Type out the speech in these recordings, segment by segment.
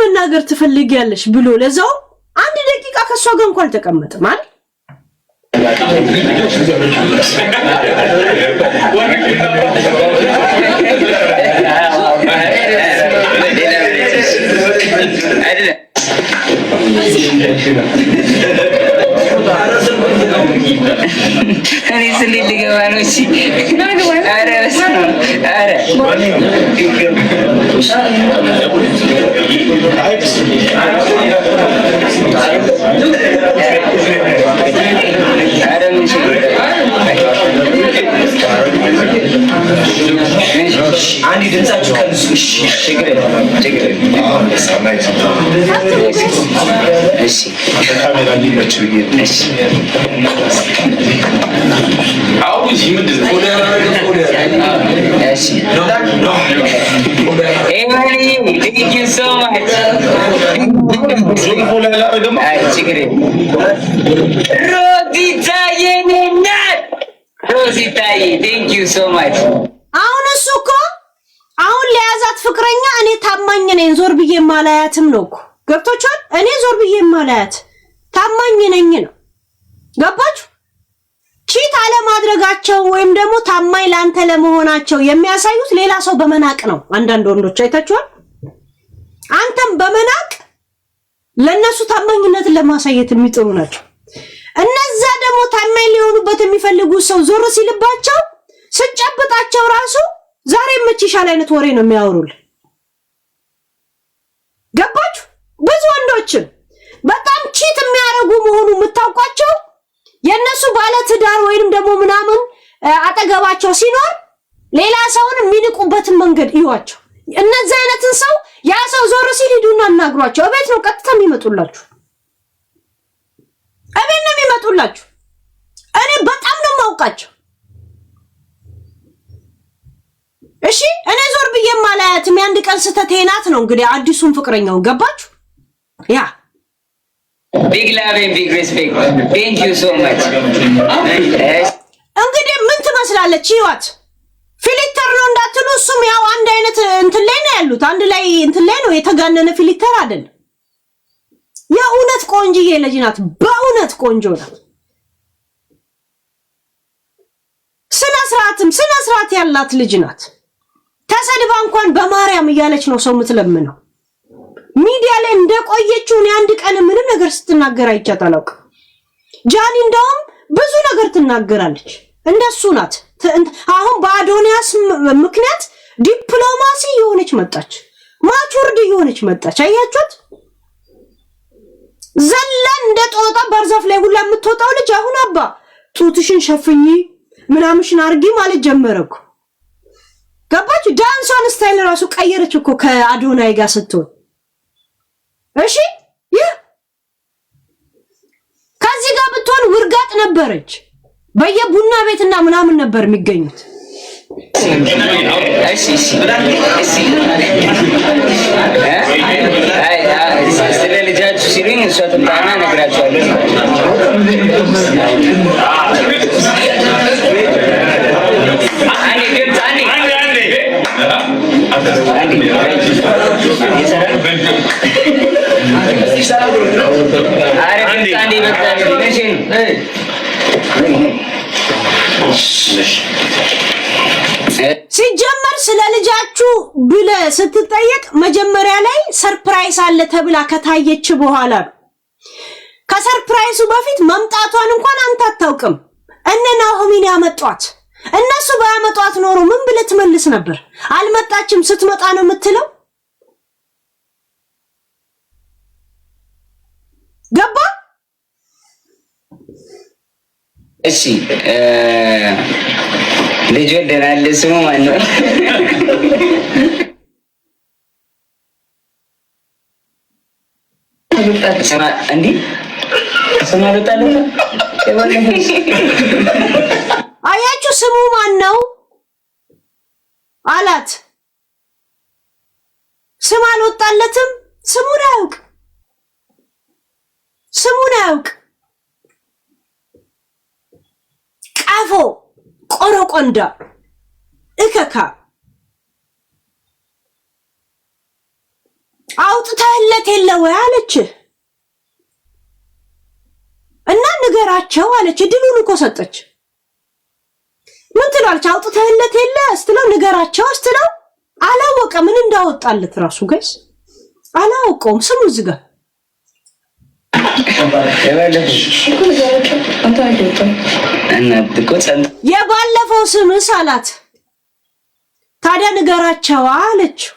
መናገር ትፈልጊያለሽ ብሎ ለዛው አንድ ደቂቃ ከሷ ጋር እንኳን ተቀመጠ ማለት أنا سلي اللي جوانوشي أنا بس عندي دمسة شكرا عاوز يمد thank you so much Rositaye thank you so much አሁን እሱ እኮ አሁን ለያዛት ፍቅረኛ እኔ ታማኝ ነኝ ዞር ብዬ ማላያትም ነው እኮ ገብቶቻል እኔ ዞር ብዬ ማላያት ታማኝ ነኝ ነው ገባችሁ ቺት አለ ማድረጋቸው ወይም ደግሞ ታማኝ ላንተ ለመሆናቸው የሚያሳዩት ሌላ ሰው በመናቅ ነው አንዳንድ ወንዶች አይታችኋል አንተም በመናቅ ለነሱ ታማኝነትን ለማሳየት የሚጥሩ ናቸው እነዛ ደግሞ ታማኝ ሊሆኑበት የሚፈልጉ ሰው ዞር ሲልባቸው ስጨብጣቸው ራሱ ዛሬ መችሻል አይነት ወሬ ነው የሚያወሩል ገባችሁ ብዙ ወንዶችን በጣም ቺት የሚያረጉ መሆኑ የምታውቋቸው የነሱ ባለ ትዳር ወይንም ደግሞ ምናምን አጠገባቸው ሲኖር ሌላ ሰውን የሚንቁበትን መንገድ ይዋቸው እነዛ አይነትን ሰው ያ ሰው ዞር ሲል ሂዱና እናግሯቸው እቤት ነው ቀጥታ የሚመጡላችሁ እቤት ነው የሚመጡላችሁ እኔ በጣም ነው ማውቃቸው እሺ እኔ ዞር ብዬ ማላያት የሚያንድ ቀን ስተቴናት ነው እንግዲህ አዲሱን ፍቅረኛው ገባችሁ ያ big love and big respect thank you so much እንግዲህ ምን ትመስላለች ይዋት ፊልተር ነው እንዳትሉ እሱም ያው አንድ አይነት እንትን ላይ ነው ያሉት አንድ ላይ እንትን ላይ ነው የተጋነነ ፊልተር አይደለም የእውነት ቆንጆዬ ልጅ ናት በእውነት ቆንጆ ናት ስነ ስርዓት ያላት ልጅ ናት ተሰድባ እንኳን በማርያም እያለች ነው ሰው ምትለምነው ሚዲያ ላይ እንደቆየችው ነው አንድ ቀን ምንም ነገር ስትናገር አይቻታለውቅ ጃኒ እንደውም ብዙ ነገር ትናገራለች እንደሱ ናት አሁን በአዶኒያስ ምክንያት ዲፕሎማሲ የሆነች መጣች ማቹርድ የሆነች መጣች አያችሁት ዘላን እንደጦጣ ባርዛፍ ላይ ሁላ የምትወጣው ልጅ አሁን አባ ጡትሽን ሸፍኚ ምናምሽን አርጊ ማለት ጀመረኩ ገባችሁ ዳንሷን ስታይል ራሱ ቀየረች እኮ ከአዶናይ ጋር ስትሆን እሺ ከዚህ ጋር ብትሆን ውርጋጥ ነበረች በየቡና ቤትና ምናምን ነበር የሚገኙት ስለ ልጃችሁ ሲሉኝ እሷ ትምጣና እነግራቸዋለሁ ሲጀመር ስለ ልጃችሁ ብለ ስትጠየቅ መጀመሪያ ላይ ሰርፕራይዝ አለ ተብላ ከታየች በኋላ ከሰርፕራይዙ በፊት መምጣቷን እንኳን አንተ አታውቅም እነና ሆሚን ያመጧት እነሱ ባያመጧት ኖሮ ምን ብለ ትመልስ ነበር አልመጣችም ስትመጣ ነው የምትለው ገባ እሺ ልጅ ወደናል ስሙ ማን ነው ሰማ እንዴ ሰማ ወጣለ አያችሁ ስሙ ማን ነው አላት ስም አልወጣለትም ስሙን አያውቅ ቀፎ ቆሮቆንዳ እከካ አውጥተህለት የለ ወይ አለች እና ንገራቸው አለች። ድሉን እኮ ሰጠች። ምን ትላለች? አውጥተህለት የለ ስትለው ንገራቸው ስትለው አላወቀ ምን እንዳወጣለት ራሱ ጋይስ አላወቀውም። ስሙ ዝጋ የባለፈው ስምስ አላት። ታዲያ ንገራቸው አለችው።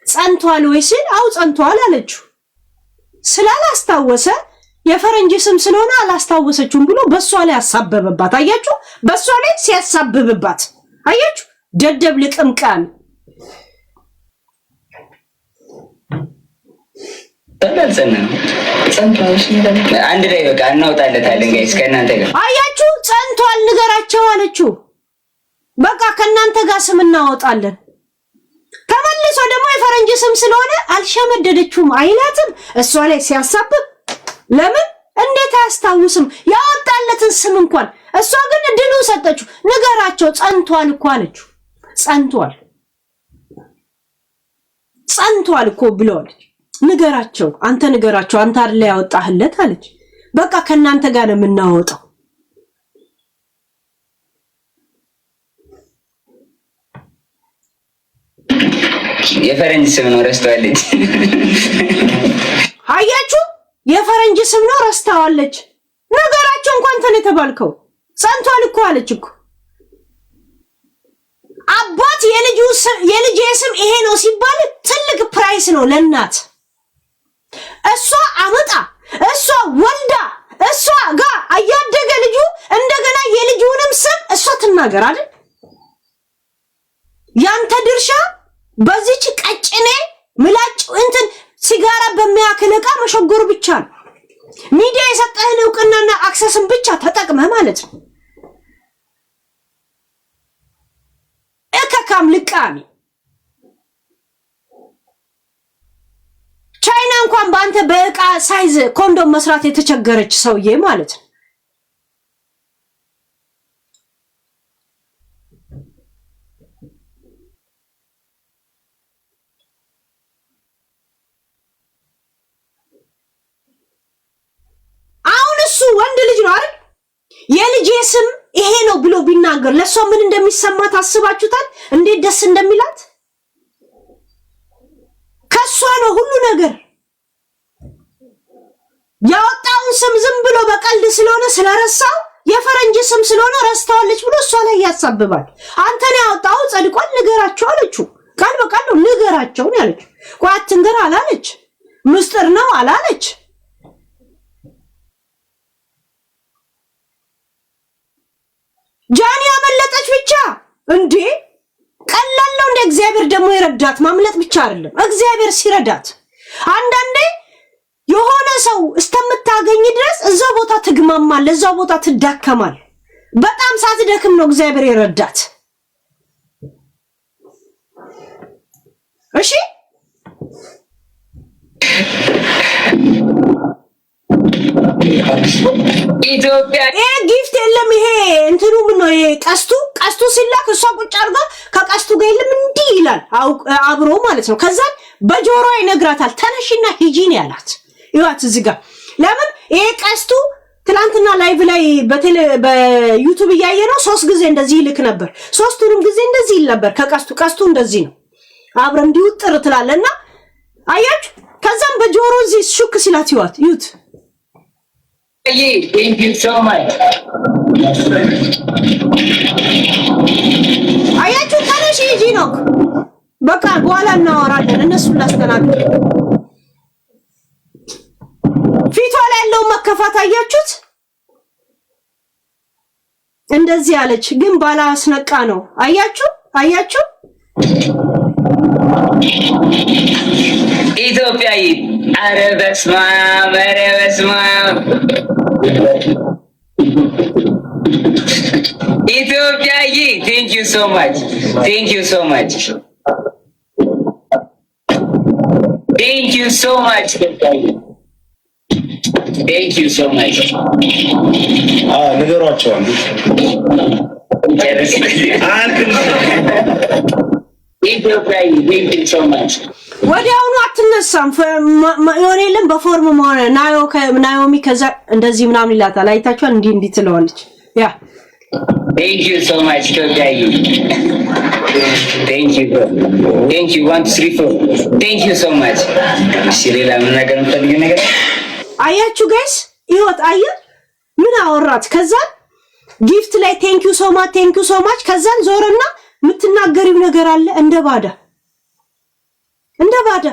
ጸንቷል ወይ ሲል አው ጸንቷል አለችው። ስላላስታወሰ የፈረንጅ ስም ስለሆነ አላስታወሰችውም ብሎ በሷ ላይ አሳበበባት። አያችሁ? በሷ ላይ ሲያሳብብባት አያችሁ? ደደብ ልቅምቃም አንድ ላይ በቃ እናውጣለታለን ጋይስ ከእናንተ ጋር አያችሁ? ጸንቷል ንገራቸው አለችው። በቃ ከእናንተ ጋር ስም እናወጣለን። ተመልሶ ደግሞ የፈረንጅ ስም ስለሆነ አልሸመደደችውም አይላትም። እሷ ላይ ሲያሳብብ ለምን እንዴት አያስታውስም ያወጣለትን ስም እንኳን። እሷ ግን ድሉ ሰጠችው። ንገራቸው ጸንቷል እኮ አለችው። ጸንቷል እኮ ብለዋለች። ንገራቸው አንተ ንገራቸው አንተ አይደል ያወጣህለት አለች። በቃ ከናንተ ጋር ነው የምናወጣው። የፈረንጅ ስም ነው ረስተዋለች። አያችሁ? የፈረንጅ ስም ነው ረስተዋለች። ነገራቸው እንኳን ተነ ተባልከው ጸንቷል እኮ አለች እኮ። አባት የልጅ ስም ይሄ ነው ሲባል ትልቅ ፕራይስ ነው ለእናት። እሷ አመጣ እሷ ወልዳ እሷ ጋር አያደገ ልጁ እንደገና የልጁንም ስም እሷ ትናገር አይደል? ያንተ ድርሻ በዚች ቀጭኔ ምላጭ እንትን ሲጋራ በሚያክል ዕቃ መሸጎር ብቻ ነው። ሚዲያ የሰጠህን እውቅናና አክሰስን ብቻ ተጠቅመህ ማለት ነው። እከካም ልቃሚ ቻይና እንኳን በአንተ በእቃ ሳይዝ ኮንዶም መስራት የተቸገረች ሰውዬ ማለት ነው። አሁን እሱ ወንድ ልጅ ነው አይደል? የልጅ ስም ይሄ ነው ብሎ ቢናገር ለሷ ምን እንደሚሰማት አስባችሁታል? እንዴት ደስ እንደሚላት። ከሷ ነው ሁሉ ነገር። ያወጣውን ስም ዝም ብሎ በቀልድ ስለሆነ ስለረሳው የፈረንጅ ስም ስለሆነ ረስተዋለች ብሎ እሷ ላይ ያሳብባል። አንተን ያወጣው ጸድቋል ንገራቸው አለችው። ቃል በቃል ነው ንገራቸው ያለች። ቆይ አትንገር አላለች። ምስጢር ነው አላለች። ጃኒ ያመለጠች ብቻ እንዴ ቀላል ነው እንደ እግዚአብሔር ደግሞ ይረዳት። ማምለጥ ብቻ አይደለም እግዚአብሔር ሲረዳት አንዳንዴ የሆነ ሰው እስከምታገኝ ድረስ እዛው ቦታ ትግማማል፣ እዛው ቦታ ትዳከማል። በጣም ሳትደክም ነው እግዚአብሔር ይረዳት። እሺ ኢትዮጵያ ጊፍት የለም። ይሄ እንትኑ ምን ነው? ይሄ ቀስቱ ሲላክ እሷ ቁጭ አድርጋ ከቀስቱ ጋር የለም እንዲህ ይላል አብሮ ማለት ነው። ከዛ በጆሮ ይነግራታል ተነሽና ሂጂ ነው ያላት። ይዋት እዚህ ጋር ለምን ይሄ ቀስቱ ትላንትና ላይቭ ላይ በዩቲዩብ እያየ ነው 3 ጊዜ እንደዚህ ይልክ ነበር። 3ቱንም ጊዜ እንደዚህ ይል ነበር። ቀስቱ እንደዚህ ነው አብረ እንዲውጥር ትላለና አያችሁ። ከዛም በጆሮ እዚህ ሹክ ሲላት ይዋት ዩት Thank you so much. አያችሁ ታነሽ ሂጂ ነው በቃ በኋላ እናወራለን። እነሱን ላስተናግድ። ፊቷ ላይ ያለው መከፋት አያችሁት? እንደዚህ አለች ግን ባላ አስነቃ ነው። አያችሁ ኢትዮጵያዊ ኧረ በስመ አብ ኢትዮጵያዊ thank you so much. Thank you so much. Thank you so much. Thank you so much. ነገሯቸው ኢትዮጵያ thank you so much ወዲያውኑ አትነሳም የሆነ የለም በፎርም መሆነ ናዮሚ ከዛ እንደዚህ ምናምን ይላታል አይታችኋል እንዲህ ትለዋለች ያ thank you so much ኢትዮጵያ thank you 1 3 4 thank you so much ሲሪላ ምን ነገር እንፈልግ ነገር አያችሁ ጋይስ ይወት አየ ምን አወራት ከዛ ጊፍት ላይ thank you so much ከዛን ዞርና ምትናገሪው ነገር አለ እንደባዳ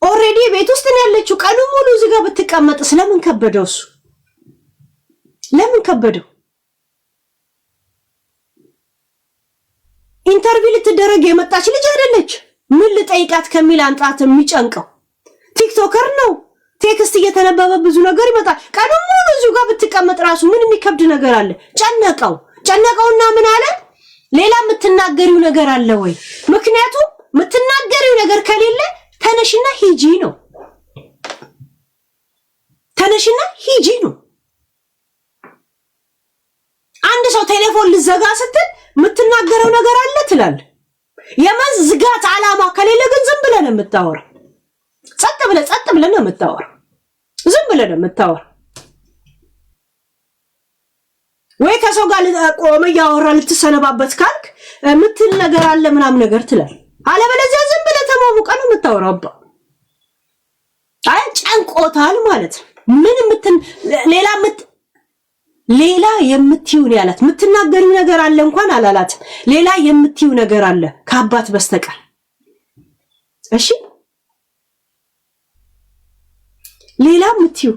ኦሬዲ ቤት ውስጥ ነው ያለችው ቀኑ ሙሉ እዚህ ጋር ብትቀመጥ ስለምን ከበደው እሱ ለምን ከበደው ኢንተርቪው ልትደረግ የመጣች ልጅ አይደለች ምን ልጠይቃት ከሚል አንጣት የሚጨንቀው ቲክቶከር ነው ቴክስት እየተነበበ ብዙ ነገር ይመጣል ቀኑ ሙሉ እዚህ ጋር ብትቀመጥ ራሱ ምን የሚከብድ ነገር አለ ጨነቀውና ምን አለ ሌላ የምትናገሪው ነገር አለ ወይ ምክንያቱም የምትናገሪው ነገር ከሌለ ተነሽና ሂጂ ነው አንድ ሰው ቴሌፎን ልዘጋ ስትል የምትናገረው ነገር አለ ትላል የመዝጋት ዓላማ ከሌለ ግን ዝም ብለህ ነው የምታወራው ጸጥ ብለህ ነው የምታወራው ዝም ብለህ ነው የምታወራው ወይ ከሰው ጋር ቆመ ያወራ ልትሰነባበት ካልክ ምትል ነገር አለ ምናም ነገር ትላል አለበለዚያ ዝም ብለህ ተሞሙቀ ነው የምታወራው አይ ጨንቆታል ማለት ምን ሌላ የምትዩን ያላት ምትናገሪው ነገር አለ እንኳን አላላት ሌላ የምትዩ ነገር አለ ከአባት በስተቀር እሺ ሌላ የምትዩ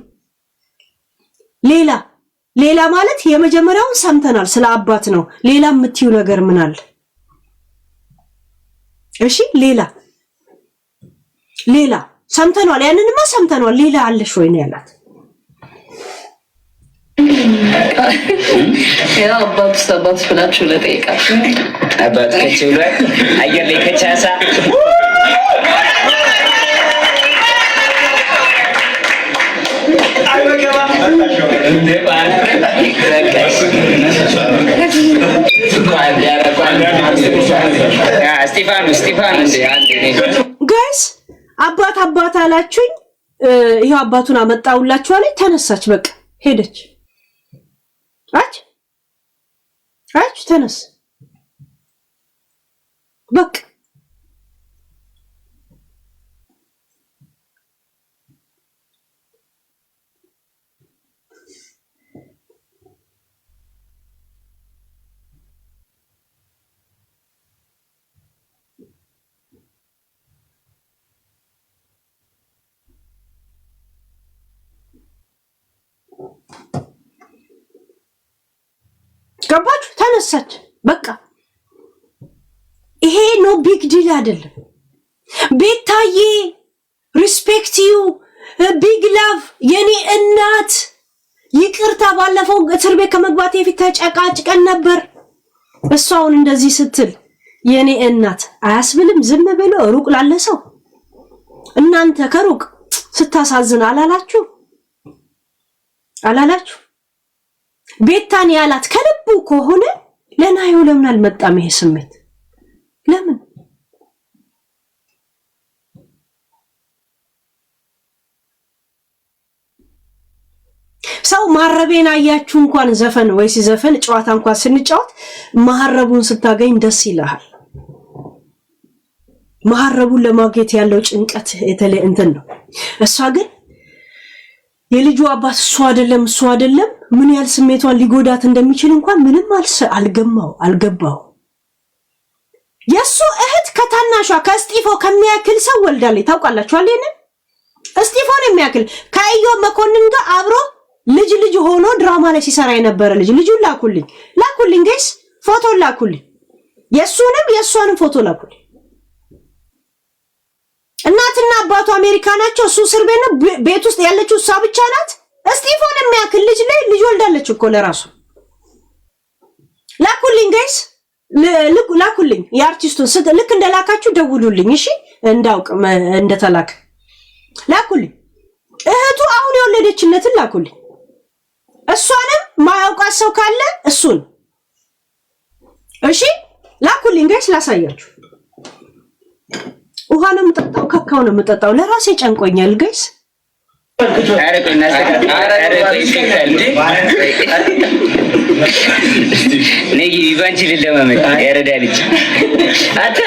ሌላ ማለት የመጀመሪያውን ሰምተናል ስለ አባት ነው ሌላ የምትዩ ነገር ምን አለ እሺ ሌላ ሰምተናል ያንንማ ሰምተናል ሌላ አለሽ ወይ ነው ያላት ያ አባት ፍላችሁ ለጠይቃችሁ አባት ከችሏል አየር ላይ ከቻሳ ስቲፋኖስ ጋይስ አባት አላችሁኝ ይሄው አባቱን አመጣውላችሁ አለኝ ተነሳች በቃ ሄደች አች ተነስ በቃ ገባችሁ ተነሳች በቃ ይሄ ኖ ቢግ ዲል አይደለም ቤታዬ ሪስፔክት ዩ ቢግ ላቭ የኔ እናት ይቅርታ ባለፈው እስር ቤት ከመግባቴ በፊት ተጨቃጭቀን ነበር እሷውን እንደዚህ ስትል የኔ እናት አያስብልም ዝም ብሎ ሩቅ ላለ ሰው እናንተ ከሩቅ ስታሳዝን አላላችሁ ቤታን ያላት ከልቡ ከሆነ ለናዩ ለምን አልመጣም ይሄ ስሜት ለምን ሰው ማረቤን አያችሁ እንኳን ዘፈን ወይ ሲዘፈን ጨዋታ እንኳን ስንጫወት ማረቡን ስታገኝ ደስ ይላል ማረቡን ለማግኘት ያለው ጭንቀት የተለ እንትን ነው እሷ ግን የልጁ አባት እሱ አይደለም ምን ያህል ስሜቷን ሊጎዳት እንደሚችል እንኳን ምንም አልገባው የሱ እህት ከታናሿ ከስጢፎ ከሚያክል ሰው ወልዳለች ታውቃላችሁ አይደል ስጢፎን የሚያክል ከአዮ መኮንን ጋር አብሮ ልጅ ሆኖ ድራማ ላይ ሲሰራ የነበረ ልጁን ላኩልኝ ጋይስ ፎቶ ላኩልኝ የሷንም ፎቶ ላኩልኝ እናትና አባቱ አሜሪካ ናቸው እሱ እስር ቤት ነው ቤት ውስጥ ያለችው እሷ ብቻ ናት ስጢፎን የሚያክል ልጅ ወልዳለች እኮ ለራሱ ላኩልኝ ጋይስ ላኩልኝ የአርቲስቱን ልክ እንደላካችሁ ደውሉልኝ እሺ እንዳውቅ እንደተላከ ላኩልኝ እህቱ አሁን የወለደችለትን ላኩልኝ እሷንም ማያውቃት ሰው ካለ እሱን እሺ ላኩልኝ ጋይስ ላሳያችሁ። ውሃ ነው የምጠጣው ካካው ነው የምጠጣው ለራሴ ጨንቆኛል ጋይስ። አረቀና ነይ ይባንቺ ለማመጥ ያረዳልች አታ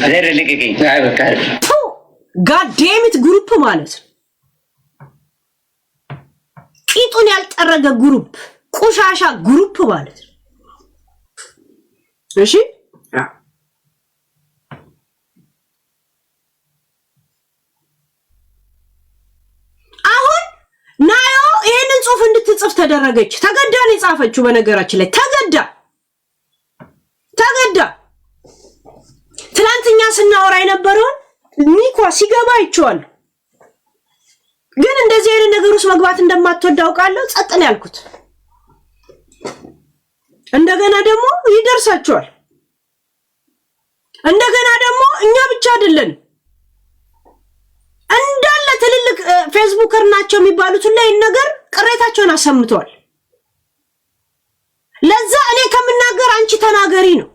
ለረልከኝ በቃ ጋድ ዴም ኢት ግሩፕ ማለት ቂጡን ያልጠረገ ግሩፕ ቆሻሻ ግሩፕ ማለት እሺ አሁን ናዮ ይሄንን ጽሁፍ እንድትጽፍ ተደረገች ተገዳ ነው የጻፈችው በነገራችን ላይ ተገዳ ትላንትኛ ስናወራ የነበረው ኒኳ ሲገባ ይቻላል ግን እንደዚህ አይነት ነገር ውስጥ መግባት እንደማትወድ አውቃለሁ ጸጥ ነው ያልኩት እንደገና ደግሞ ይደርሳቸዋል እንደገና ደግሞ እኛ ብቻ አይደለን እንዳለ ትልልቅ ፌስቡከር ናቸው የሚባሉት ላይ ነገር ቅሬታቸውን አሰምተዋል ለዛ እኔ ከመናገር አንቺ ተናገሪ ነው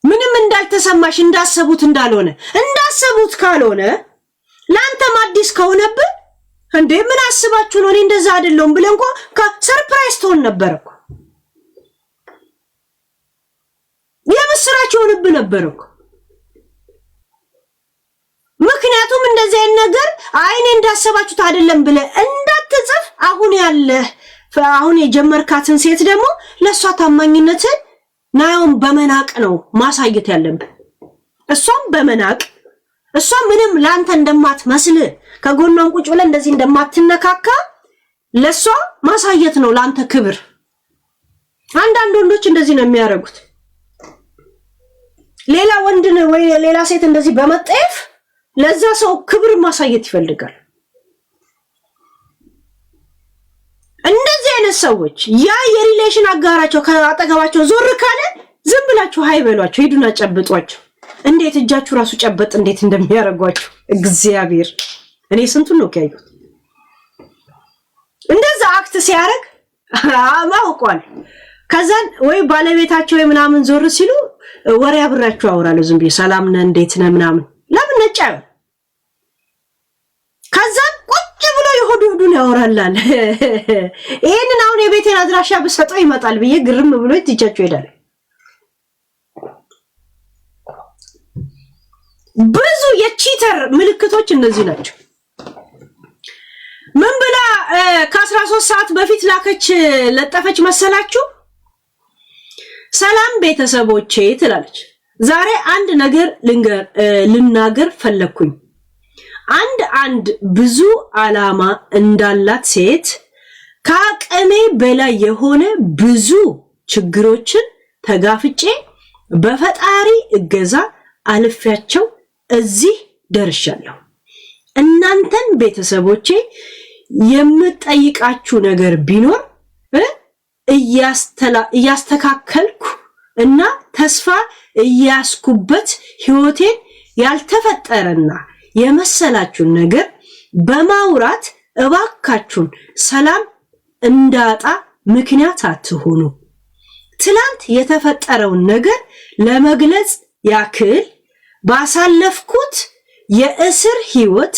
ምንም እንዳልተሰማሽ እንዳሰቡት እንዳልሆነ እንዳሰቡት ካልሆነ ላንተም አዲስ ከሆነብህ እንዴ ምን አስባችሁ ነው እኔ እንደዛ አይደለም ብለንኮ ሰርፕራይዝ ትሆን ነበርኩ የምስራች ሆነብህ ነበርኩ ምክንያቱም እንደዚህ አይነት ነገር አይኔ እንዳሰባችሁት አይደለም ብለ እንዳትጽፍ አሁን የጀመርካትን ሴት ደግሞ ለሷ ታማኝነትን ናዮም በመናቅ ነው ማሳየት ያለብህ እሷም በመናቅ እሷ ምንም ላንተ እንደማትመስል ከጎኗን ቁጭ ብለ እንደዚህ እንደማትነካካ ለሷ ማሳየት ነው ላንተ ክብር አንዳንድ ወንዶች እንደዚህ ነው የሚያደርጉት ሌላ ወንድ ወይ ሌላ ሴት እንደዚህ በመጠየፍ ለዛ ሰው ክብር ማሳየት ይፈልጋል እንደዚህ አይነት ሰዎች ያ የሪሌሽን አጋራቸው ከአጠገባቸው ዞር ካለ ዝም ብላችሁ ሃይ በሏቸው ሄዱና ጨብጧቸው እንዴት እጃችሁ ራሱ ጨበጥ እንዴት እንደሚያረጋችሁ እግዚአብሔር እኔ ስንቱን ነው ያዩት እንደዛ አክት ሲያረግ አማውቋል ከዛን ወይ ባለቤታቸው ወይ ምናምን ዞር ሲሉ ወሬ አብራችሁ አወራሉ ዝም ብዬ ሰላም ነህ እንዴት ነህ ምናምን ለምን ነጫው ከዛን ቁጭ ብሎ ይሁዱን ያወራላል ይሄንን አሁን የቤቴን አድራሻ በሰጠው ይመጣል ብዬ ግርም ብሎ ይትቻቸው ይላል ብዙ የቺተር ምልክቶች እነዚህ ናቸው ምን ብላ ከ13 ሰዓት በፊት ላከች ለጠፈች መሰላችሁ ሰላም ቤተሰቦቼ ትላለች ዛሬ አንድ ነገር ልናገር ፈለኩኝ አንድ ብዙ አላማ እንዳላት ሴት ከአቅሜ በላይ የሆነ ብዙ ችግሮችን ተጋፍጬ በፈጣሪ እገዛ አልፌያቸው እዚህ ደርሻለሁ እናንተን ቤተሰቦቼ የምጠይቃችሁ ነገር ቢኖር እያስተካከልኩ እና ተስፋ እያስኩበት ህይወቴን ያልተፈጠረና የመሰላችሁን ነገር በማውራት እባካችሁን ሰላም እንዳጣ ምክንያት አትሁኑ ትላንት የተፈጠረውን ነገር ለመግለጽ ያክል ባሳለፍኩት የእስር ህይወት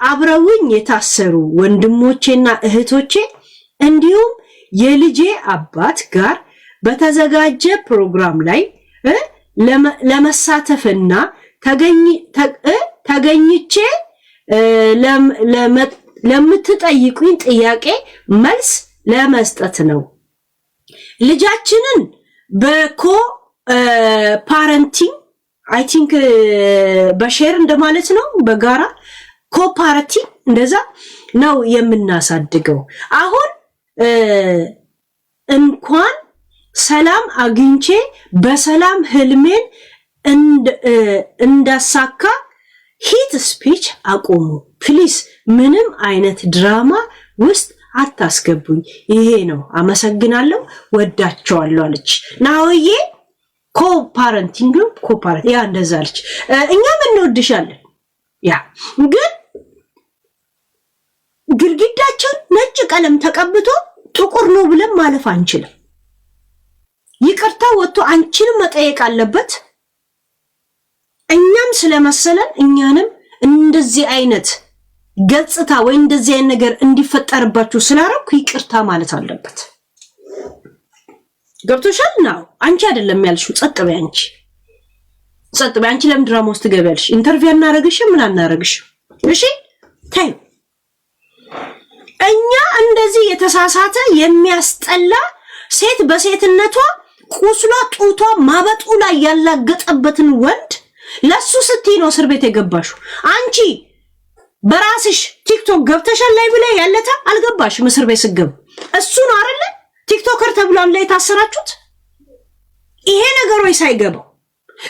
አብረውኝ የታሰሩ ወንድሞቼና እህቶቼ እንዲሁም የልጄ አባት ጋር በተዘጋጀ ፕሮግራም ላይ ለመሳተፍና ተገኝቼ ለምትጠይቁኝ ጥያቄ መልስ ለመስጠት ነው ልጃችንን በኮ ፓረንቲንግ አይ ቲንክ በሼር እንደማለት ነው በጋራ ኮፓረቲቭ እንደዛ ነው የምናሳድገው አሁን እንኳን ሰላም አግኝቼ በሰላም ህልሜን እንዳሳካ ሂት ስፒች አቆሙ ፕሊስ ምንም አይነት ድራማ ውስጥ አታስገቡኝ ይሄ ነው አመሰግናለሁ ወዳቸዋለሁ አለች ናውዬ ኮፓረንቲንግ ያ እንደዛ አለች እኛም እንወድሻለን ያ ግን ግድግዳቸው ነጭ ቀለም ተቀብቶ ጥቁር ነው ብለን ማለፍ አንችልም። ይቅርታ ወጥቶ አንቺንም መጠየቅ አለበት። እኛም ስለመሰለን እኛንም እንደዚህ አይነት ገጽታ ወይ እንደዚህ አይነት ነገር እንዲፈጠርባችሁ ስላረኩ ይቅርታ ማለት አለበት። ገብቶሻል? ነው አንቺ አይደለም ያልሽው። ጸጥ በይ አንቺ፣ ጸጥ በይ አንቺ። ለምን ድራማ ውስጥ ትገቢያለሽ? ኢንተርቪው እናረግሽ ምን አናረግሽ? እሺ ታይ እኛ እንደዚህ የተሳሳተ የሚያስጠላ ሴት በሴትነቷ ቁስሏ ጡቷ ማበጡ ላይ ያላገጠበትን ወንድ ለሱ ስትይ ነው እስር ቤት የገባሽው። አንቺ በራስሽ ቲክቶክ ገብተሻል ላይ ብለ ያለታ አልገባሽም እስር ቤት ስገብ። እሱ ነው አይደለ ቲክቶከር ተብሏል ላይ ታሰራችሁት። ይሄ ነገር ወይ ሳይገባው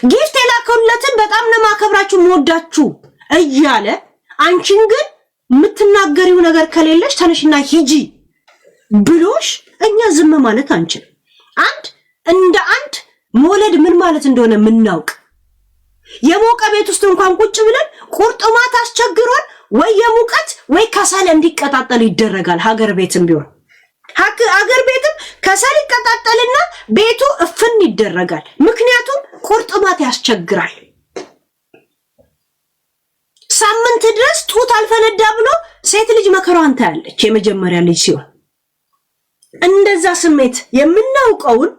ጊፍት የላከውለትን በጣም ነው ማከብራችሁ ሞዳችሁ እያለ አንቺን ግን የምትናገሪው ነገር ከሌለሽ ተነሽና ሂጂ ብሎሽ እኛ ዝም ማለት አንችልም። እንደ አንድ መውለድ ምን ማለት እንደሆነ ምናውቅ የሞቀ ቤት ውስጥ እንኳን ቁጭ ብለን ቁርጥማት አስቸግሮን ወይ የሙቀት ወይ ከሰል እንዲቀጣጠል ይደረጋል። ሀገር ቤትም ቢሆን ሀገር ቤትም ከሰል ይቀጣጠልና ቤቱ እፍን ይደረጋል። ምክንያቱም ቁርጥማት ያስቸግራል። ሳምንት ድረስ ጡት አልፈነዳ ብሎ ሴት ልጅ መከራዋን ታያለች። የመጀመሪያ ልጅ ሲሆን እንደዛ ስሜት የምናውቀውን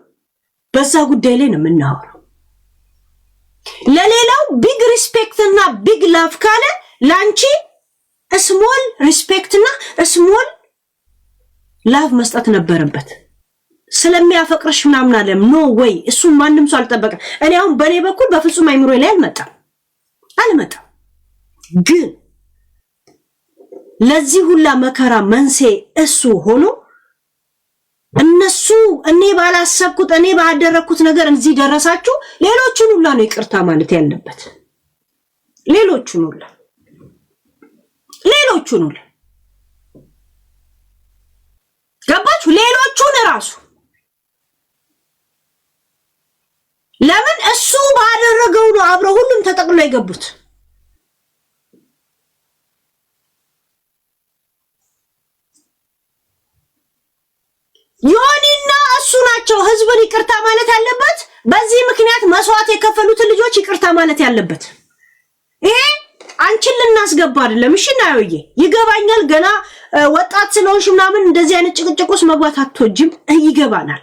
በዛ ጉዳይ ላይ ነው የምናወራው። ለሌላው ቢግ ሪስፔክት እና ቢግ ላቭ ካለ ላንቺ ስሞል ሪስፔክት እና ስሞል ላቭ መስጠት ነበረበት። ስለሚያፈቅርሽ ምናምን አለም ኖ ወይ እሱ ማንንም ሰው አልጠበቀም። እኔ አሁን በኔ በኩል በፍጹም አይምሮ ላይ አልመጣም። ግን ለዚህ ሁላ መከራ መንስኤ እሱ ሆኖ እነሱ እኔ ባላሰብኩት እኔ ባደረኩት ነገር እዚህ ደረሳችሁ። ሌሎቹን ሁላ ነው ይቅርታ ማለት ያለበት። ሌሎቹን ሁላ ገባችሁ? ሌሎቹን ራሱ ለምን እሱ ባደረገው ነው አብረው ሁሉም ተጠቅሎ የገቡት። ዮኒና እሱ ናቸው ህዝብን ይቅርታ ማለት ያለበት። በዚህ ምክንያት መስዋዕት የከፈሉትን ልጆች ይቅርታ ማለት ያለበት። ይሄ አንቺን ልናስገባ አይደለም። እሺ ናዮዬ ይገባኛል። ገና ወጣት ስለሆንሽ ምናምን እንደዚህ አይነት ጭቅጭቁስ መግባት አትወጂም፣ ይገባናል።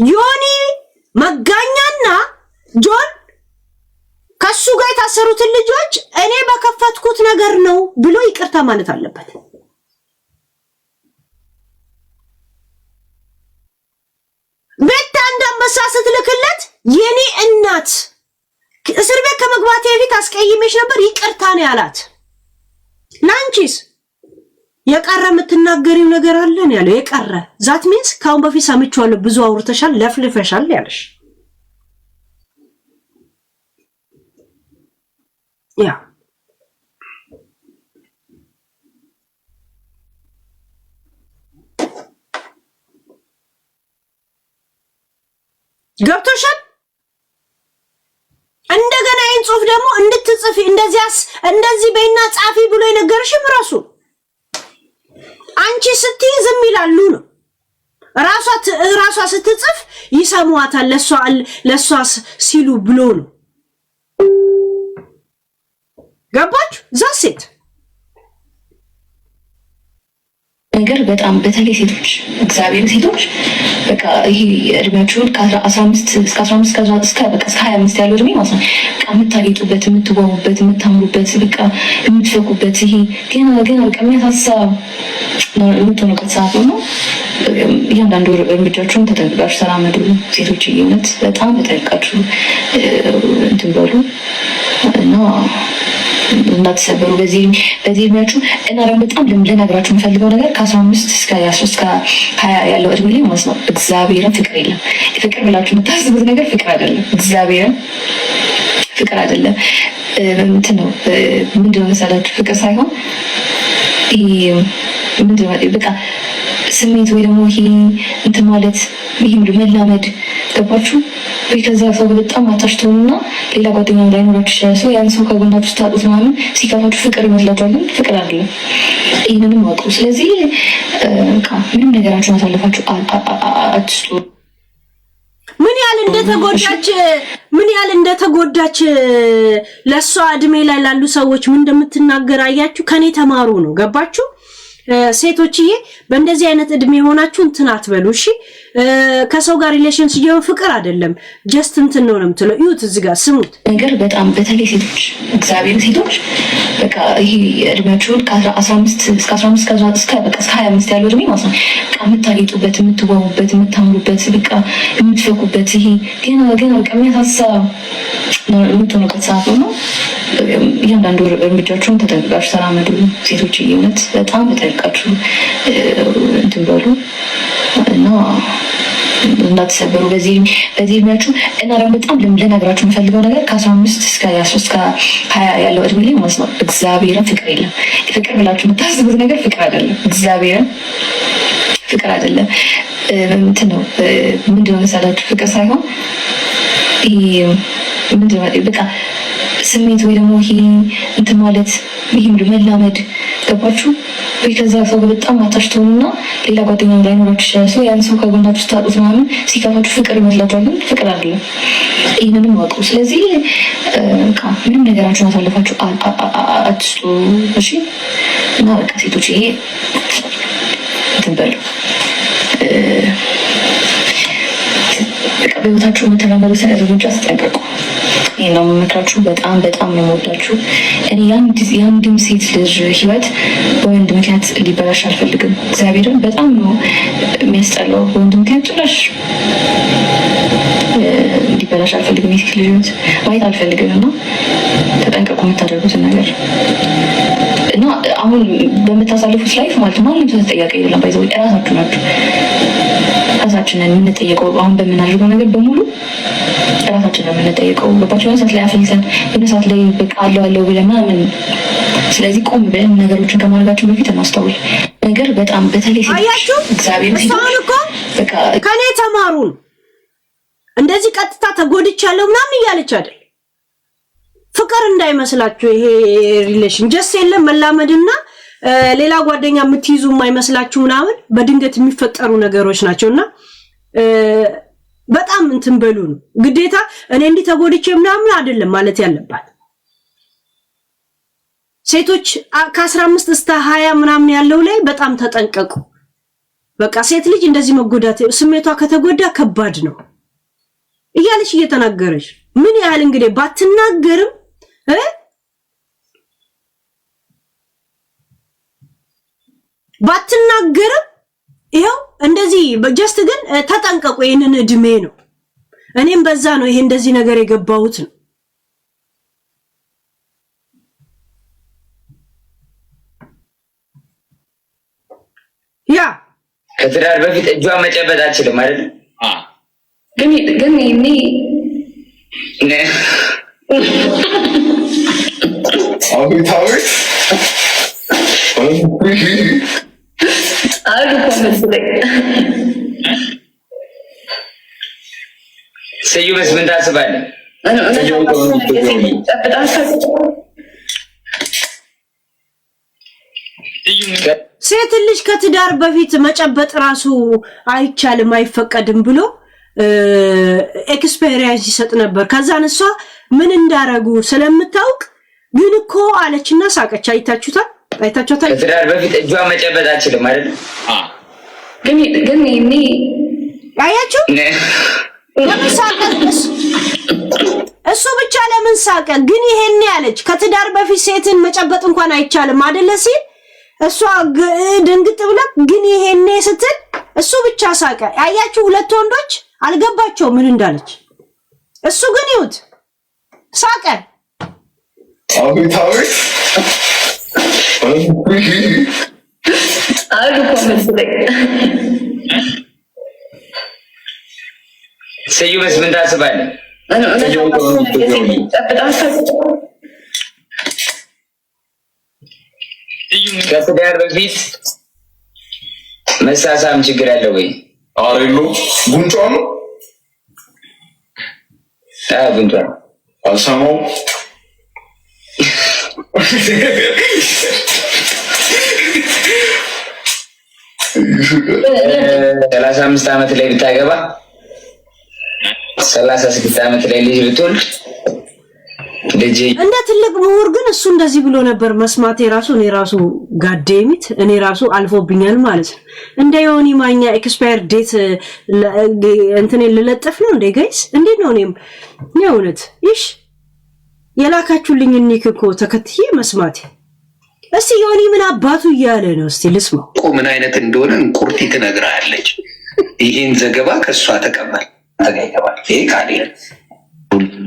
ዮኒ መጋኛና ጆን ከሱ ጋር የታሰሩትን ልጆች እኔ በከፈትኩት ነገር ነው ብሎ ይቅርታ ማለት አለበት። ቤት አንዳንበሳ ስትልክለት የኔ እናት እስር ቤት ከመግባቴ በፊት አስቀይሜሽ ነበር ይቅርታ ነው ያላት። ላንቺስ የቀረ የምትናገሪው ነገር አለ ነው ያለው። የቀረ ዛት ሚንስ ካሁን በፊት ሰምቼዋለሁ ብዙ አውርተሻል ለፍልፈሻል ያለሽ ያ ገብቶሻል። እንደገና ይሄን ጽሁፍ ደግሞ እንድትጽፊ እንደዚህ በእና ጻፊ ብሎ የነገርሽም ራሱ አንቺ ስትይ ዝም ይላሉ ነው። ራሷ ስትጽፍ ይሰሙዋታል ለሷ ሲሉ ብሎ ነው። ገባችሁ? ዛሴት ነገር በጣም በተለይ ሴቶች እግዚአብሔር ሴቶች በቃ ይሄ እድሜያችሁን ከ15 እስከ 15 እስከ 25 ያለው እድሜ ማለት ነው። በቃ የምታጌጡበት፣ የምትዋቡበት፣ የምታምሩበት፣ በቃ የምትፈኩበት ይሄ ገና በቃ የሚያሳሳ የምትሆኑበት ሰዓት ነው። እያንዳንዱ እርምጃችሁን ተጠንቅቃችሁ ተራመዱ። ሴቶች እውነት በጣም ተጠንቅቃችሁ እንትን በሉ እና እንዳትሰበሩ በዚህ እድሜያችሁ። እና ደግሞ በጣም ልነግራችሁ የምፈልገው ነገር ከ15 እስከ 20 ያለው እድሜ ላይ ማለት ነው እግዚአብሔርን ፍቅር የለም። ፍቅር ብላችሁ የምታስቡት ነገር ፍቅር አይደለም። እግዚአብሔርን ፍቅር አይደለም። እንትን ነው ምንድነው መሰላችሁ? ፍቅር ሳይሆን ምንድን ነው በቃ ስሜት ወይ ደግሞ ይሄ እንትን ማለት ይሄ መላመድ ገባችሁ? ወይ ከዛ ሰው በጣም አታሽተውና ሌላ ጓደኛ ላይኖራችሁ ይችላል። ሰው ያን ሰው ከጎናችሁ ስታጡት ምናምን ሲከፋችሁ ፍቅር ይመስላችኋል፣ ግን ፍቅር አይደለም። ይህንንም አውቁ። ስለዚህ ምንም ነገራችሁን አሳልፋችሁ አትስጡ። ምን ያህል እንደተጎዳች ለሷ እድሜ ላይ ላሉ ሰዎች ምን እንደምትናገር አያችሁ። ከኔ ተማሩ ነው። ገባችሁ? ሴቶችዬ በእንደዚህ አይነት እድሜ ሆናችሁ እንትን አትበሉ። እሺ ከሰው ጋር ሪሌሽን ሲጀምር ፍቅር አይደለም ጀስት እንትን ነው የምትለው። ይሁት እዚህ ጋር ስሙት ነገር በጣም በተለይ ሴቶች እግዚአብሔር ሴቶች በቃ ይሄ እድሜያችሁን ከ15 እስከ 15 እስከ 25 ያለው እድሜ ማለት ነው በቃ የምታጌጡበት፣ የምትዋቡበት፣ የምታምሩበት፣ በቃ የምትፈኩበት ይሄ ገና በቃ የሚያሳሳ የምትሆኑበት ሰዓት ነው። እያንዳንዱ እርምጃችሁን ተጠንቅቃችሁ ተራመዱ ሴቶች። እውነት በጣም ተጠንቅቃችሁ እንትን በሉ እና እንዳትሰበሩ በዚህ እድሜያችሁ። እና ደግሞ በጣም ልነግራችሁ የምፈልገው ነገር ከ15 እስከ 20 ያለው እድሜ ላይ ማለት ነው እግዚአብሔርን ፍቅር የለም። ፍቅር ብላችሁ የምታስቡት ነገር ፍቅር አይደለም። እግዚአብሔርን ፍቅር አይደለም። እንትን ነው ምንድነው መሰላችሁ? ፍቅር ሳይሆን ምንድነው በቃ ስሜት ወይ ደግሞ ይሄ እንትን ማለት ይሄ መላመድ ገባችሁ? ወይ ከዛ ሰው በጣም አታሽተውና ሌላ ጓደኛ ላይኖራችሁ ይችላል። ሰው ያን ሰው ከጎናችሁ ስታጡት ምናምን ሲከፋችሁ ፍቅር ይመስላችኋል፣ ግን ፍቅር አይደለም። ይህንንም አውቁ። ስለዚህ ምንም ነገራችሁን አሳልፋችሁ አትስጡ። እሺ? እና በቃ ሴቶች ይሄ እንትን በሉ በህይወታችሁ የምትራመዱትን እርምጃ አስጠንቅቁ። ይህ ነው የምመክራችሁ። በጣም በጣም ነው የምወዳችሁ። እኔ የአንድም ሴት ልጅ ህይወት በወንድ ምክንያት ሊበላሽ አልፈልግም። እግዚአብሔርን በጣም ነው የሚያስጠላው። በወንድ ምክንያት ጭራሽ ሊበላሽ አልፈልግም። የሴት ልጅ ህይወት ማየት አልፈልግም። እና ተጠንቀቁ የምታደርጉትን ነገር እና አሁን በምታሳልፉት ላይፍ ማለት ማንም ሰው ተጠያቂ አይደለም። ባይዘው እራሳችሁ ናችሁ። ራሳችንን የምንጠየቀው አሁን በምናደርገው ነገር በሙሉ ራሳችንን የምንጠየቀው። ገባችሁ? የሆነ ሰዓት ላይ አፍልተን የሆነ ሰዓት ላይ በቃ አለው ብለን ምናምን። ስለዚህ ቆም ብለን ነገሮችን ከማድረጋችን በፊት እናስተውል። ነገር በጣም በተለይ እግዚአብሔር በቃ ከኔ ተማሩ። እንደዚህ ቀጥታ ተጎድቻለሁ ምናምን እያለች አይደል? ፍቅር እንዳይመስላችሁ ይሄ ሪሌሽን ጀስ የለም መላመድና ሌላ ጓደኛ የምትይዙ የማይመስላችሁ ምናምን በድንገት የሚፈጠሩ ነገሮች ናቸውና በጣም እንትን በሉ ነው። ግዴታ እኔ እንዲህ ተጎድቼ ምናምን አይደለም ማለት ያለባት። ሴቶች ከ15 እስከ 20 ምናምን ያለው ላይ በጣም ተጠንቀቁ። በቃ ሴት ልጅ እንደዚህ መጎዳት ስሜቷ ከተጎዳ ከባድ ነው እያለች እየተናገረች ምን ያህል እንግዲህ ባትናገርም ይሄው እንደዚህ በጀስት ግን ተጠንቀቁ። ይሄንን እድሜ ነው እኔም በዛ ነው ይሄ እንደዚህ ነገር የገባሁት ነው። ያ ከትዳር በፊት እጇን መጨበጥ አልችልም አይደል? ግን እኔ አቤት ስዩምስ ምን ታስባለህ? ሴት ልጅ ከትዳር በፊት መጨበጥ ራሱ አይቻልም አይፈቀድም ብሎ ኤክስፔሪየንስ ይሰጥ ነበር። ከዛን እሷ ምን እንዳረጉ ስለምታውቅ ግን እኮ አለችና ሳቀች። አይታችሁታል? ከትዳር በፊት እጇን መጨበጥ አልችልም አይደል? ግን እኔ አያችሁ ለምን ሳቀ? እሱ ብቻ ለምን ሳቀ? ግን ይሄን ያለች ከትዳር በፊት ሴትን መጨበጥ እንኳን አይቻልም አይደለ ሲል እሷ ድንግጥ ብላ ግን ይሄን ስትል እሱ ብቻ ሳቀ። አያችሁ ሁለት ወንዶች አልገባቸው ምን እንዳለች። እሱ ግን ይሁት ሳቀ። አቤት ስዩምስ ምን ታስባለህ? ከትዳር በፊት መሳሳም ችግር አለ ወይ? አሬሎ ጉንጯ ነው ጉንጯ አልሰማው 35 ዓመት ላይ ብታገባ 36 ዓመት ላይ ልጅ ብትወልድ ልጅ እንደ ትልቅ ምሁር ግን እሱ እንደዚህ ብሎ ነበር መስማት የራሱ ጋዴሚት እኔ ራሱ አልፎብኛል ማለት ነው። እንደ ዮኒ ማኛ ኤክስፓየር ዴት እንትን ልለጥፍ ነው እንደ ጋይስ እንዴት ነው? እኔም የእውነት ይሽ የላካችሁልኝ እኒክ እኮ ተከትዬ መስማት እስቲ ዮኒ ምን አባቱ እያለ ነው? እስቲ ልስማው። ምን አይነት እንደሆነ እንቁርቲ ትነግራለች። ይሄን ዘገባ ከሷ ተቀበል አገኘዋል። ይሄ ካለ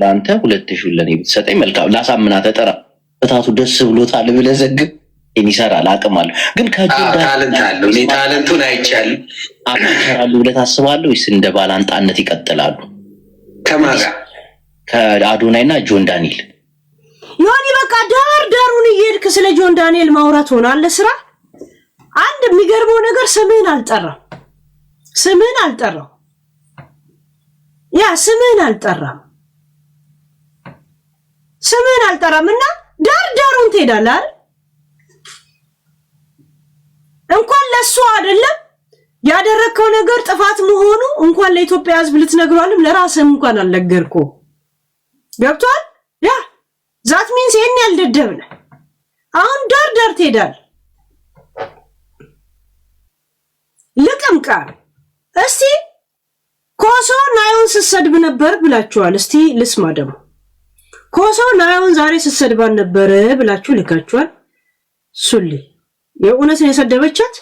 ላንተ 2000 ለኔ ብትሰጠኝ መልካም ላሳምና ተጠራ በታቱ ደስ ብሎታል ብለህ ዘግብ። ይሰራል አቅም አለው ግን ታለንት አለው። እኔ ታለንቱን አይቻልም። አማራሉ ብለህ ታስባለህ ወይስ እንደ ባላንጣነት ይቀጥላሉ? ከማጋ ከአዶናይና ጆን ዳንኤል ዮኒ በቃ ዳሩን እየሄድክ ስለ ጆን ዳንኤል ማውራት ሆናል ስራ። አንድ የሚገርመው ነገር ስምህን አልጠራም። ስምህን አልጠራም እና ዳሩን ትሄዳለህ አይደል? እንኳን ለሱ አይደለም ያደረከው ነገር ጥፋት መሆኑ እንኳን ለኢትዮጵያ ሕዝብ ልትነግሯልም ለራስህም እንኳን አልነገርከው። ገብቷል? ያ ዛት ሚንስ ይሄን ያልደደብነ አሁን ዳር ትሄዳለህ። ልቅምቃር እስቲ ኮሶ ናዮን ስሰድብ ነበር ብላችኋል። እስቲ ልስማ ደግሞ ኮሶ ናዮን ዛሬ ስሰድባን ነበር ብላችሁ ልካችኋል። ሱሊ የእውነት ነው የሰደበቻት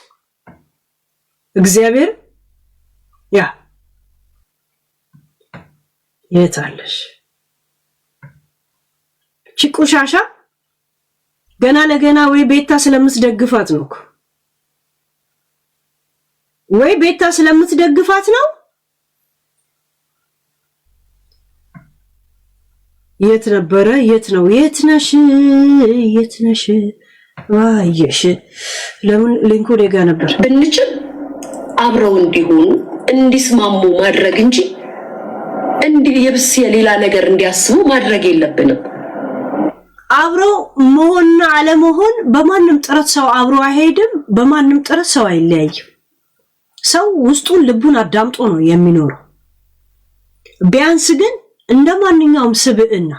እግዚአብሔር ያ የታለሽ ቺቁሻሻ ገና ለገና ወይ ቤታ ስለምትደግፋት ነው ወይ ቤታ ስለምትደግፋት ነው። የት ነበረ? የት ነው? የት ነሽ? ዋየሽ ለምን ሊንኩ ደጋ ነበር ብንችል አብረው እንዲሆኑ እንዲስማሙ ማድረግ እንጂ የብስ የሌላ ነገር እንዲያስቡ ማድረግ የለብንም። አብረው መሆንና አለመሆን በማንም ጥረት ሰው አብሮ አይሄድም። በማንም ጥረት ሰው አይለያይም። ሰው ውስጡን ልቡን አዳምጦ ነው የሚኖረው። ቢያንስ ግን እንደማንኛውም ስብዕና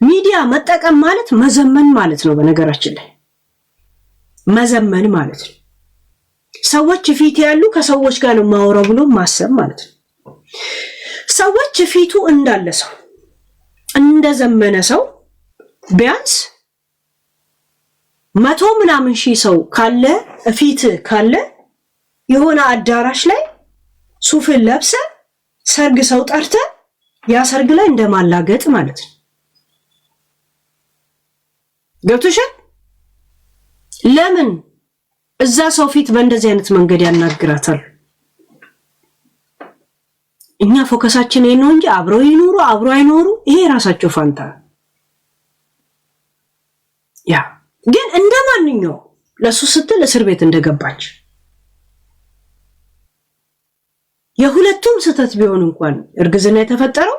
ሚዲያ መጠቀም ማለት መዘመን ማለት ነው። በነገራችን ላይ መዘመን ማለት ነው ሰዎች ፊት ያሉ ከሰዎች ጋር ነው ማውራው ብሎ ማሰብ ማለት ነው። ሰዎች ፊቱ እንዳለ ሰው እንደዘመነ ሰው ቢያንስ 100 ምናምን ሺህ ሰው ካለ ፊት ካለ የሆነ አዳራሽ ላይ ሱፍን ለብሰ ሰርግ ሰው ጠርተ ያ ሰርግ ላይ እንደማላገጥ ማለት ነው። ገብቶሻል? ለምን እዛ ሰው ፊት በእንደዚህ አይነት መንገድ ያናግራታል? እኛ ፎከሳችን ይሄ ነው እንጂ አብረው ይኖሩ አብረው አይኖሩ ይሄ ራሳቸው ፋንታ። ያ ግን እንደማንኛው ለሱ ስትል እስር ቤት እንደገባች የሁለቱም ስህተት ቢሆን እንኳን እርግዝና የተፈጠረው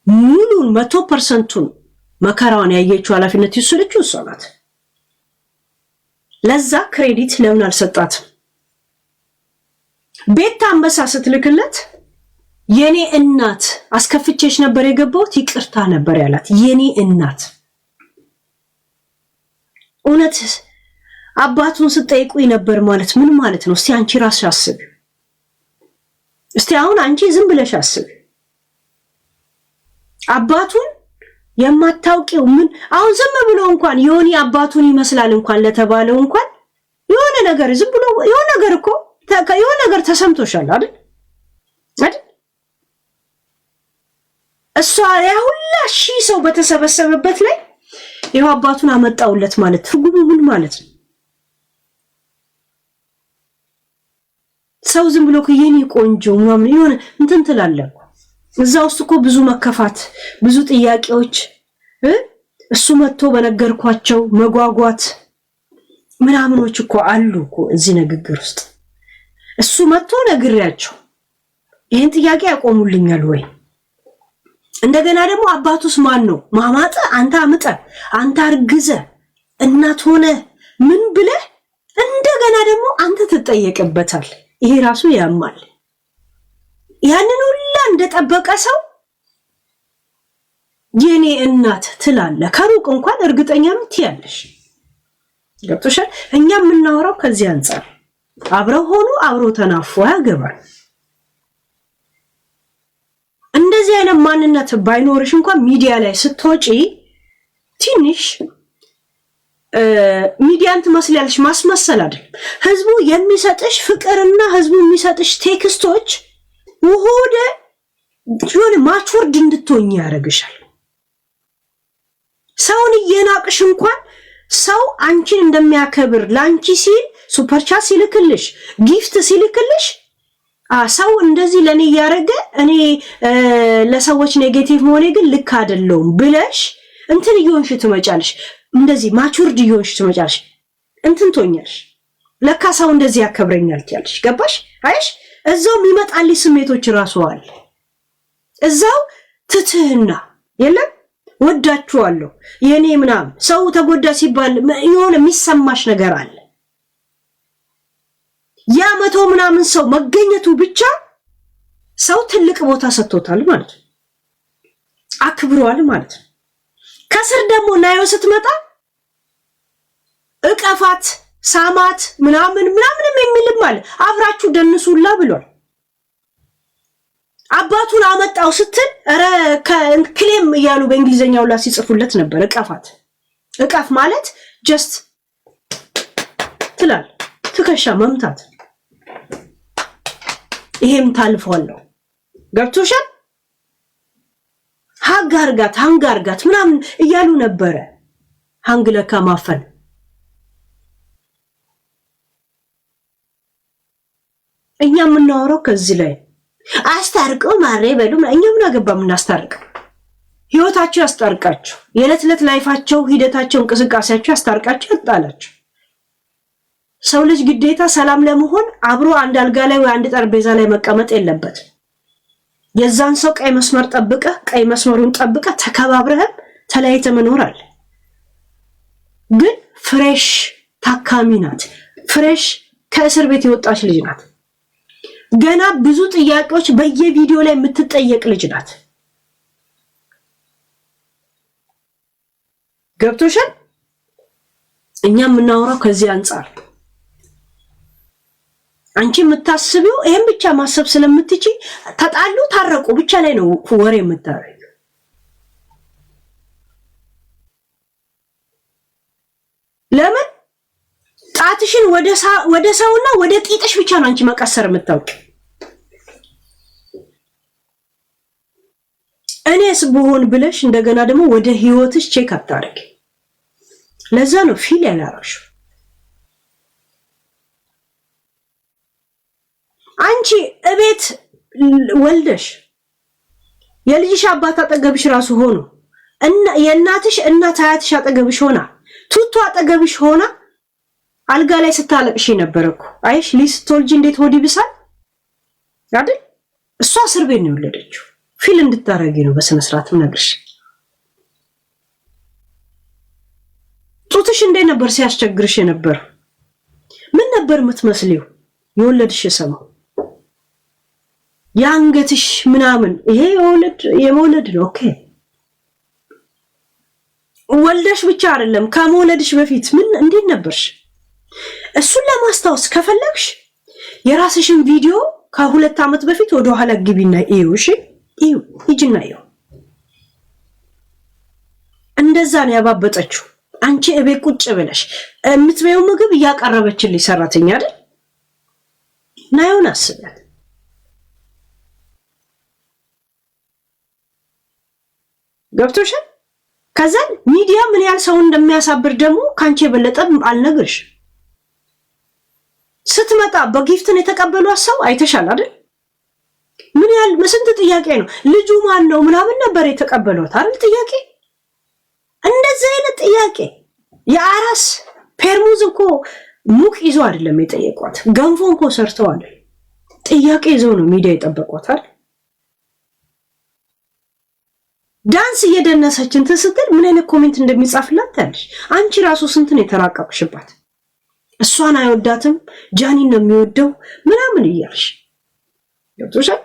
ሙሉን 100% መከራውን ያየችው ኃላፊነት ይወሰደችው እሷ ናት። ለዛ ክሬዲት ለምን አልሰጣትም? ቤታ አንበሳ ስትልክለት የኔ እናት አስከፍቼሽ ነበር የገባሁት ይቅርታ ነበር ያላት። የኔ እናት እውነት አባቱን ስጠይቁኝ ነበር ማለት ምን ማለት ነው? እስቲ አንቺ ራስሽ አስቢ። እስቲ አሁን አንቺ ዝም ብለሽ አስቢ። አባቱን የማታውቂው ምን አሁን ዝም ብሎ እንኳን ዮኒ አባቱን ይመስላል እንኳን ለተባለው እንኳን የሆነ ነገር ዝም ብሎ የሆነ ነገር እኮ የሆነ ነገር ተሰምቶሻል አይደል? እሷ ያ ሁላ ሺህ ሰው በተሰበሰበበት ላይ ይሄው አባቱን አመጣውለት ማለት ትርጉሙ ምን ማለት ነው? ሰው ዝም ብሎ ከየኔ ቆንጆ ምናምን የሆነ እንትን ትላለህ። እዛ ውስጥ እኮ ብዙ መከፋት፣ ብዙ ጥያቄዎች እሱ መጥቶ በነገርኳቸው መጓጓት ምናምኖች እኮ አሉ እኮ እዚህ ንግግር ውስጥ እሱ መጥቶ ነግሬያቸው ይሄን ጥያቄ ያቆሙልኛል ወይ? እንደገና ደግሞ አባቱስ ማን ነው? ማማጠ አንተ አምጠ አንተ አርግዘ እናት ሆነ ምን ብለህ እንደገና ደግሞ አንተ ትጠየቅበታል። ይሄ ራሱ ያማል። ያንን ሁላ እንደጠበቀ ሰው የኔ እናት ትላለ። ከሩቅ እንኳን እርግጠኛም ትያለሽ። ገብቶሻል? እኛ የምናወራው ከዚህ አንፃር አብረው ሆኖ አብረው ተናፉ ያገባል። እንደዚህ አይነት ማንነት ባይኖርሽ እንኳን ሚዲያ ላይ ስትወጪ ትንሽ ሚዲያን ትመስላለሽ። ማስመሰል አይደለም። ህዝቡ የሚሰጥሽ ፍቅርና ህዝቡ የሚሰጥሽ ቴክስቶች ወሆደ ጆን ማቹርድ እንድትሆኚ ያደርግሻል። ሰውን እየናቅሽ እንኳን ሰው አንቺን እንደሚያከብር ላንቺ ሲል ሱፐር ቻት ሲልክልሽ ጊፍት ሲልክልሽ ሰው እንደዚህ ለኔ ያረገ እኔ ለሰዎች ኔጌቲቭ መሆኔ ግን ልክ አይደለም ብለሽ እንትን ይሆንሽ ትመጫለሽ። እንደዚህ ማቹርድ ይሆንሽ ትመጫለሽ። እንትን ትሆኛለሽ። ለካ ሰው እንደዚህ ያከብረኛል ትያለሽ። ገባሽ? አይሽ እዛው የሚመጣልሽ ስሜቶች ራሱ አለ። እዛው ትትህና የለም ወዳችኋለሁ የኔ ምናምን ሰው ተጎዳ ሲባል የሆነ የሚሰማሽ ነገር አለ። ያ መቶ ምናምን ሰው መገኘቱ ብቻ ሰው ትልቅ ቦታ ሰጥቶታል ማለት ነው። አክብሯል ማለት ነው። ከስር ደግሞ ናዮ ስትመጣ እቀፋት ሳማት ምናምን የሚልም አለ። አብራችሁ ደንሱላ ብሏል። አባቱን አመጣው ስትል ኧረ ክሌም እያሉ በእንግሊዘኛው ላይ ሲጽፉለት ነበር። እቀፋት እቀፍ ማለት ጀስት ትላል ትከሻ መምታት። ይሄም ታልፈዋለሁ። ገብቶሻል? ሃንጋርጋት ምናምን እያሉ ነበረ። ሃንግ ለካ ማፈን እኛ የምናወራው ከዚህ ላይ አስታርቀው ማሬ በሉ። እኛ ምን አገባም እናስታርቅ። ህይወታቸው ያስታርቃቸው። የዕለት ዕለት ላይፋቸው ሂደታቸው እንቅስቃሴያቸው ያስታርቃቸው ያጣላቸው። ሰው ልጅ ግዴታ ሰላም ለመሆን አብሮ አንድ አልጋ ላይ ወይ አንድ ጠረጴዛ ላይ መቀመጥ የለበት። የዛን ሰው ቀይ መስመር ጠብቀህ ቀይ መስመሩን ጠብቀህ ተከባብረህ ተለያይተ መኖር አለ። ግን ፍሬሽ ታካሚ ናት። ፍሬሽ ከእስር ቤት የወጣች ልጅ ናት። ገና ብዙ ጥያቄዎች በየቪዲዮ ላይ የምትጠየቅ ልጅ ናት። ገብቶሻል? እኛ የምናወራው ከዚህ አንፃር አንቺ የምታስቢው ይሄን ብቻ ማሰብ ስለምትጪ ተጣሉ ታረቁ ብቻ ላይ ነው ወሬ የምታረጊው። ለምን ጣትሽን ወደ ሰውና ወደ ጢጥሽ ብቻ ነው አንቺ መቀሰር የምታውቂ። እኔስ ብሆን ብለሽ እንደገና ደግሞ ወደ ህይወትሽ ቼክ አታረጊ። ለዛ ነው ፊል ያላረግሽው። አንቺ እቤት ወልደሽ የልጅሽ አባት አጠገብሽ ራሱ ሆኖ እና የእናትሽ እናት አያትሽ አጠገብሽ ሆና ቱቱ አጠገብሽ ሆና አልጋ ላይ ስታለቅሽ ነበርኩ። አይሽ ሊስቶልጂ እንዴት ሆዲ ብሳል አይደል? እሷ እስር ቤት ነው የወለደችው። ፊል እንድታረጊ ነው በስነ ስርዓት ነግርሽ። ጡትሽ እንዴት ነበር ሲያስቸግርሽ ነበር? ምን ነበር የምትመስሊው? የወለድሽ ሰማው ያንገትሽ ምናምን ይሄ የመውለድ ነው። ኦኬ ወልደሽ ብቻ አይደለም ከመውለድሽ በፊት ምን እንዴት ነበርሽ? እሱን ለማስታወስ ከፈለግሽ የራስሽን ቪዲዮ ከ2 ዓመት በፊት ወደ ኋላ ግቢና እዩሽ። ሂጂና እዩ። እንደዛ ነው ያባበጠችው። አንቺ እቤት ቁጭ ብለሽ የምትበይው ምግብ እያቀረበችልሽ ሰራተኛ አይደል? ናዩን አስበት። ገብቶሻል? ከዛ ሚዲያ ምን ያህል ሰው እንደሚያሳብር ደግሞ ካንቺ የበለጠ አልነግርሽ። ስትመጣ በጊፍትን የተቀበሏት ሰው አይተሻል አይደል? ምን ያህል መስንት ጥያቄ ነው። ልጁ ማን ነው ምናምን ነበር የተቀበሏት አይደል? ጥያቄ እንደዚህ አይነት ጥያቄ የአራስ ፔርሙዝ እኮ ሙቅ ይዞ አይደለም የጠየቋት፣ ገንፎ እኮ ሰርተዋል። ጥያቄ ይዘው ነው ሚዲያ የጠበቋታል። ዳንስ እየደነሰች እንትን ስትል ምን አይነት ኮሜንት እንደሚጻፍላት ታያለሽ። አንቺ ራሱ ስንት ነው የተራቀቅሽባት። እሷን አይወዳትም ጃኒን ነው የሚወደው ምናምን እያልሽ ገብቶሻል።